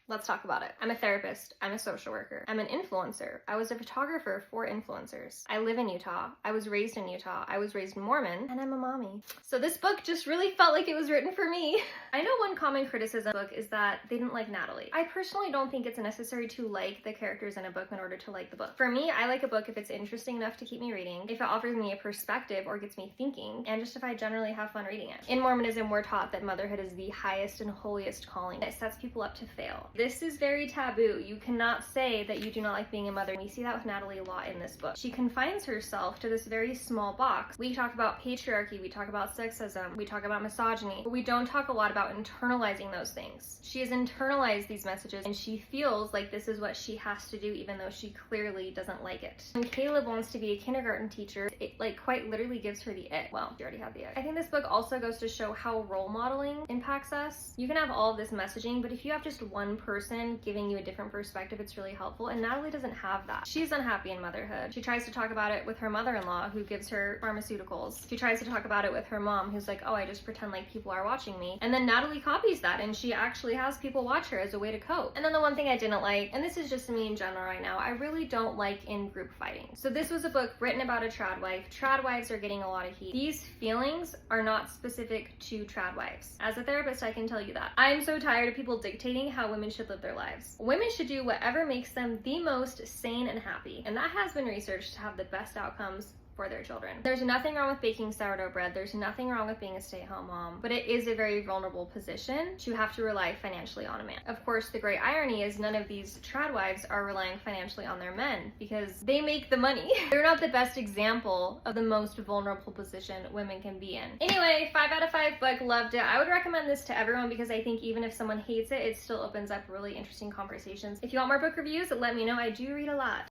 Let's talk about it. I'm a therapist. I'm a social worker. I'm an influencer. I was a photographer for influencers. I live in Utah. I was raised in Utah. I was raised Mormon, and I'm a mommy. So this book just really felt like it was written for me. I know one common criticism of the book is that they didn't like Natalie. I personally don't think it's necessary to like the characters in a book in order to like the book. For me, I like a book if it's interesting enough to keep me reading, if it offers me a perspective or gets me thinking, and just if I generally have fun reading it. In Mormonism, we're taught that motherhood is the highest and holiest calling. It sets people up to fail. This is very taboo. You cannot say that you do not like being a mother. We see that with Natalie a lot in this book. She confines herself to this very small box. We talk about patriarchy, we talk about sexism, we talk about misogyny, but we don't talk a lot about internalizing those things. She has internalized these messages and she feels like this is what she has to do even though she clearly doesn't like it. When Caleb wants to be a kindergarten teacher, it like quite literally gives her the ick. Well, she already had the ick. I think this book also goes to show how role modeling impacts us. You can have all of this messaging, but if you have just one person giving you a different perspective, it's really helpful, and Natalie doesn't have that. She's unhappy in motherhood. She tries to talk about it with her mother-in-law who gives her pharmaceuticals. She tries to talk about it with her mom who's like, oh, I just pretend like people are watching me. And then Natalie copies that and she actually has people watch her as a way to cope. And then the one thing I didn't like, and this is just me in general right now, I really don't like in-group fighting. So this was a book written about a trad wife. Trad wives are getting a lot of heat. These feelings are not specific to trad wives. As a therapist, I can tell you that. I'm so tired of people dictating how women should live their lives. Women should do whatever makes them the most sane and happy. And that has been researched to have the best outcomes for their children. There's nothing wrong with baking sourdough bread. There's nothing wrong with being a stay-at-home mom, but it is a very vulnerable position to have to rely financially on a man. Of course, the great irony is none of these trad wives are relying financially on their men because they make the money. They're not the best example of the most vulnerable position women can be in. Anyway, 5 out of 5 book, loved it. I would recommend this to everyone because I think even if someone hates it, it still opens up really interesting conversations. If you want more book reviews, let me know. I do read a lot.